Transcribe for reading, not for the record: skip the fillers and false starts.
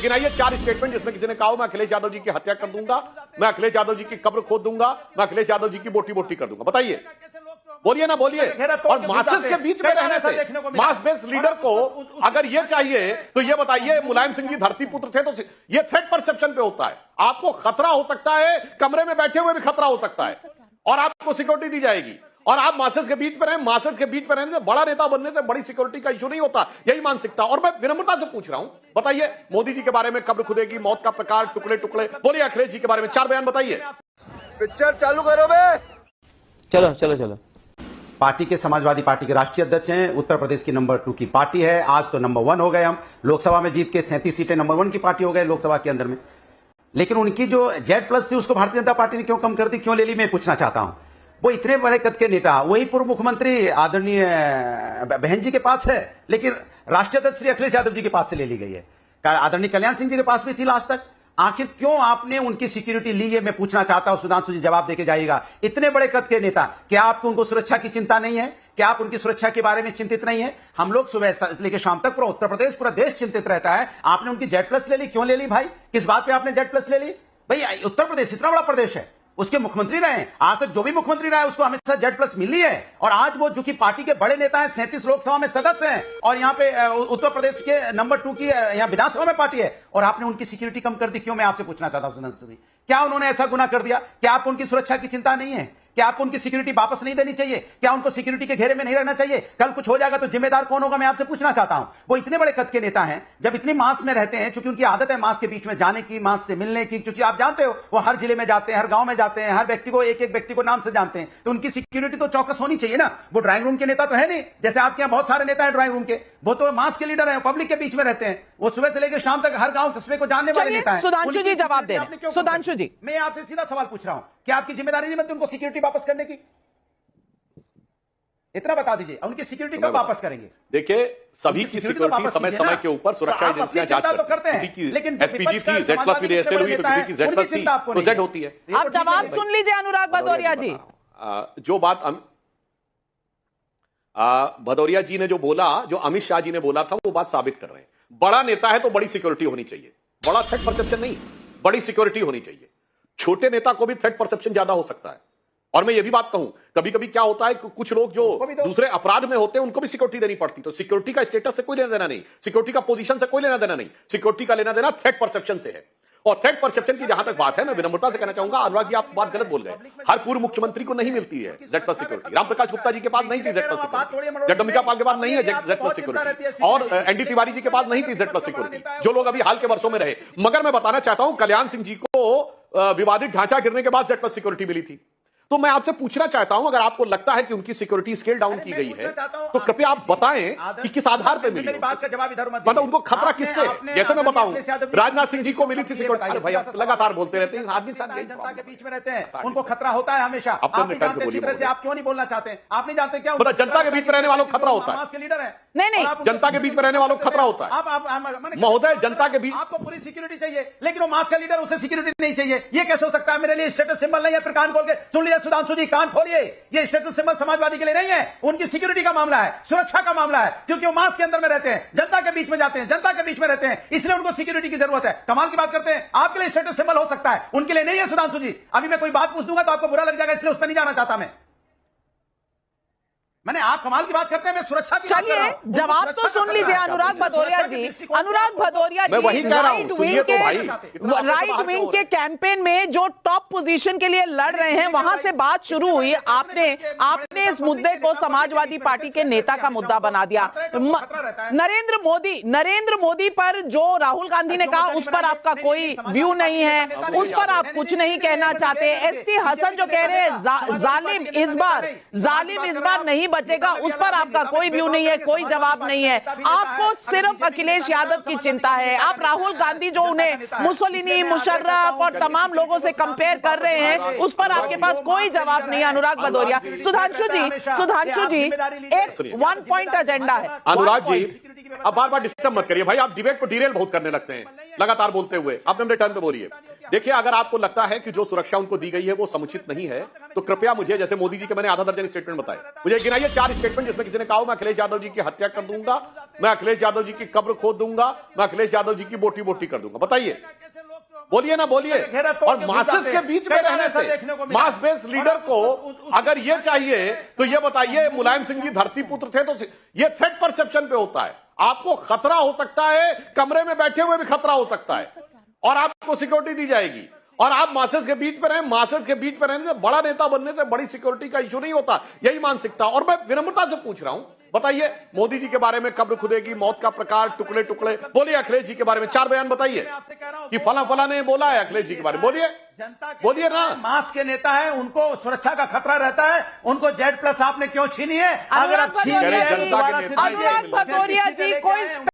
गिनाइए 4 statement जिसमें किसी ने कहा मैं अखिलेश यादव जी की हत्या कर दूंगा, मैं अखिलेश यादव जी की कब्र खोद दूंगा, मैं अखिलेश यादव जी की बोटी बोटी कर दूंगा। बताइए, बोलिए ना बोलिए। और मासेस के बीच में रहने से मास बेस्ड लीडर को अगर ये चाहिए तो ये बताइए, मुलायम सिंह जी धरती पुत्र थे तो ये थ्रेट परसेप्शन पे होता है। आपको खतरा हो सकता है, कमरे में बैठे हुए भी खतरा हो सकता है और आपको सिक्योरिटी दी जाएगी। और आप मासेस के बीच में रहें, मासेस के बीच में रहने से बड़ा नेता बनने से बड़ी सिक्योरिटी का इशू नहीं होता, यही मानसिकता। और मैं विनम्रता से पूछ रहा हूं, बताइए मोदी जी के बारे में कब्र खुदेगी, मौत का प्रकार, टुकड़े टुकड़े, बोलिए अखिलेश जी के बारे में 4 बयान बताइए। पिक्चर चालू करो बे। चलो चलो चलो। पार्टी के समाजवादी पार्टी के राष्ट्रीय अध्यक्ष हैं, उत्तर प्रदेश की नंबर 2 की पार्टी है। आज तो नंबर 1 हो गए हम, लोकसभा में जीत के 37 सीटें नंबर 1 की पार्टी हो गए लोकसभा के अंदर में। लेकिन उनकी जो Z+ थी उसको भारतीय जनता पार्टी ने क्यों कम कर दी, क्यों ले ली, मैं पूछना चाहता हूं। वो इतने बड़े कद के नेता, वही पूर्व मुख्यमंत्री आदरणीय बहन जी के पास है, लेकिन राष्ट्रीय अध्यक्ष श्री अखिलेश यादव जी के पास से ले ली गई है। आदरणीय कल्याण सिंह जी के पास भी थी लास्ट तक। आखिर क्यों आपने उनकी सिक्योरिटी ली है, मैं पूछना चाहता हूं। सुधांशु जी जवाब देके जाइएगा। इतने बड़े कद के नेता, क्या आपको उनको सुरक्षा की चिंता नहीं है? क्या आप उनकी सुरक्षा के बारे में चिंतित नहीं है? हम लोग सुबह से लेकर शाम तक पूरा उत्तर प्रदेश, पूरा देश चिंतित रहता है। आपने उनकी Z+ ले ली, क्यों ले ली भाई? किस बात पे आपने Z+ ले ली भाई? उत्तर प्रदेश इतना बड़ा प्रदेश है, उसके मुख्यमंत्री रहे, आज तक जो भी मुख्यमंत्री रहा है उसको हमेशा Z+ मिली है। और आज वो जो कि पार्टी के बड़े नेता हैं, 37 लोकसभा में सदस्य हैं और यहाँ पे उत्तर प्रदेश के नंबर 2 की यहाँ विधानसभा में पार्टी है, और आपने उनकी सिक्योरिटी कम कर दी। क्यों, मैं आपसे पूछना चाहता हूं सुधांशु जी, क्या उन्होंने ऐसा गुनाह कर दिया? क्या आपको उनकी सुरक्षा की चिंता नहीं है? क्या आपको उनकी सिक्योरिटी वापस नहीं देनी चाहिए? क्या उनको सिक्योरिटी के घेरे में नहीं रहना चाहिए? कल कुछ हो जाएगा तो जिम्मेदार कौन होगा, मैं आपसे पूछना चाहता हूं। वो इतने बड़े कद के नेता हैं, जब इतनी मास में रहते हैं, क्योंकि उनकी आदत है मास के बीच में जाने की, मास से मिलने की, क्योंकि आप जानते हो वो हर जिले में जाते हैं, हर गांव में जाते हैं, हर व्यक्ति को एक एक व्यक्ति को नाम से जानते हैं, तो उनकी सिक्योरिटी तो चौकस होनी चाहिए ना। वो ड्राइंग रूम के नेता तो है नहीं, जैसे आपके यहाँ बहुत सारे नेता है ड्राइंग रूम के, वो तो मास के लीडर है, पब्लिक के बीच में रहते हैं। वो सुबह से लेकर शाम तक हर गांव कस्बे को जानने वाले नेता है। सुधांशु जी जवाब दे रहे हैं। सुधांशु जी, मैं आपसे सीधा सवाल पूछ रहा हूं, क्या आपकी जिम्मेदारी नहीं बनती उनको सिक्योरिटी वापस करने की? इतना बता दीजिए, उनकी सिक्योरिटी कब वापस करेंगे? देखिए, सभी की सिक्योरिटी समय समय के ऊपर सुरक्षा एजेंसियां जांच करती हैं। किसी की SPG थी, Z+ भी ऐसे हुई, तो किसी की Z+ थी तो Z होती है। आप जवाब सुन लीजिए अनुराग भदौरिया जी। जो बात भदौरिया जी ने जो बोला, जो अमित शाह जी ने बोला था, वो बात साबित कर रहे हैं। बड़ा नेता है तो बड़ी सिक्योरिटी होनी चाहिए, बड़ा थ्रेट परसेप्शन नहीं, बड़ी सिक्योरिटी होनी चाहिए। छोटे नेता को भी थ्रेट परसेप्शन ज्यादा हो सकता है। और मैं ये भी बात कहूं, कभी कभी क्या होता है, कुछ लोग जो दूसरे अपराध में होते हैं उनको भी सिक्योरिटी देनी पड़ती, तो सिक्योरिटी का स्टेटस से कोई लेना देना नहीं, सिक्योरिटी का पोजीशन से कोई लेना देना नहीं, सिक्योरिटी का लेना देना थ्रेट परसेप्शन से है। और थ्रेट परसेप्शन की जहां तक बात है, मैं विनम्रता से कहना चाहूंगा, अनुराग जी आप बात गलत बोल गए। हर पूर्व मुख्यमंत्री को नहीं मिलती है Z+ सिक्योरिटी। रामप्रकाश गुप्ता जी के पास नहीं थी Z+ सिक्योरिटी, जगदम्बिका पाल के पास नहीं है Z+ सिक्योरिटी, और ND तिवारी जी के पास नहीं थी Z+ सिक्योरिटी, जो लोग अभी हाल के वर्षों में रहे। मगर मैं बताना चाहता हूं, कल्याण सिंह जी को विवादित ढांचा गिरने के बाद Z+ सिक्योरिटी मिली थी। तो मैं आपसे पूछना चाहता हूं, अगर आपको लगता है कि उनकी सिक्योरिटी स्केल डाउन की गई है तो कृपया आप बताएं कि किस आधार पर मिली। मेरी बात का जवाब इधर मत मतलब उनको खतरा किससे? जैसे मैं बताऊं, राजनाथ सिंह जी को मिली थी सिक्योरिटी। अरे भाई आप लगातार बोलते रहते हैं, आदमी साथ जनता के बीच में रहते हैं, उनको खतरा होता है हमेशा। आप क्यों नहीं बोलना चाहते? आप नहीं जानते क्या जनता के बीच में रहने वालों को खतरा होता है? लीडर है नहीं, जनता के बीच में रहने वालों को खतरा होता है महोदय। जनता के बीच आपको पूरी सिक्योरिटी चाहिए, लेकिन वो मास का लीडर, उसे सिक्योरिटी नहीं चाहिए। ये कैसे हो सकता है? मेरे लिए स्टेटस सिंबल नहीं है। फिर कान खोल के सुन लिया सुधांशु जी, कान खोलिए। ये स्टेटस सिंबल समाजवादी के लिए नहीं है, उनकी सिक्योरिटी का मामला है, सुरक्षा का मामला है, क्योंकि वो मास के अंदर में रहते हैं, जनता के बीच में जाते हैं, जनता के बीच में रहते हैं, इसलिए उनको सिक्योरिटी की जरूरत है। कमाल की बात करते हैं। आपके लिए स्टेटस सिंबल हो सकता है, उनके लिए नहीं है। सुधांशु जी, अभी मैं कोई बात पूछ दूंगा तो आपको बुरा लग जाएगा, इसलिए उस पर नहीं जाना चाहता मैंने। आप कमाल की बात करते हैं, मैं सुरक्षा की। चलिए जवाब तो सुन लीजिए अनुराग भदौरिया जी। अनुराग भदौरिया जी, राइट विंग के कैंपेन में जो टॉप पोजीशन के लिए लड़ रहे हैं, वहां से बात शुरू हुई। आपने इस मुद्दे को समाजवादी पार्टी के नेता का मुद्दा बना दिया। नरेंद्र मोदी पर जो राहुल गांधी ने कहा, उस पर आपका कोई व्यू नहीं है, उस पर आप कुछ नहीं कहना चाहते। SD हसन जो कह रहे हैं जालिम इस बार नहीं बचेगा, उस पर आपका कोई व्यू नहीं है, कोई जवाब नहीं है। आपको सिर्फ अखिलेश यादव की चिंता है। आप राहुल गांधी जो उन्हें मुसोलिनी, मुशर्रफ और तमाम लोगों से कंपेयर कर रहे हैं, उस पर आपके पास कोई जवाब नहीं है। अनुराग भदौरिया, सुधांशु जी एक 1 पॉइंट एजेंडा है। अनुराग जी, अब बार बार डिस्टर्ब मत करिए भाई, आप डिबेट को डिरेल बहुत करने लगते हैं लगातार बोलते हुए। आपने अपने टर्न पे बोलिए। देखिए, अगर आपको लगता है कि जो सुरक्षा उनको दी गई है वो समुचित नहीं है, तो कृपया मुझे, जैसे मोदी जी के मैंने आधा दर्जन स्टेटमेंट बताए, मुझे गिनाइए बताइए 4 स्टेटमेंट जिसमें किसी ने कहा मैं अखिलेश यादव जी की हत्या कर दूंगा, मैं अखिलेश यादव जी की कब्र खोद दूंगा, मैं अखिलेश यादव जी की बोटी बोटी कर दूंगा। बताइए, बोलिए ना, बोलिए। और मासेस के बीच में रहने से मास बेस लीडर को अगर ये चाहिए तो ये बताइए, मुलायम सिंह जी धरती पुत्र थे, तो ये थ्रेट परसेप्शन पे होता है। आपको खतरा हो सकता है, कमरे में बैठे हुए भी खतरा हो सकता है, और आपको सिक्योरिटी दी जाएगी। और आप मासेस के बीच में रहें, मासेस के बीच में रहने से, बड़ा नेता बनने से बड़ी सिक्योरिटी का इशू नहीं होता, यही मानसिकता। और मैं विनम्रता से पूछ रहा हूं, बताइए मोदी जी के बारे में कब्र खुदेगी, मौत का प्रकार, टुकड़े टुकड़े, बोलिए अखिलेश जी के बारे में 4 बयान बताइए कि फला फला ने बोला है अखिलेश जी के बारे में, बोलिए, बोलिए ना। मास के नेता है, उनको सुरक्षा का खतरा रहता है, उनको Z+ आपने क्यों छीनी है? अनुराग भदौरिया जी, कोई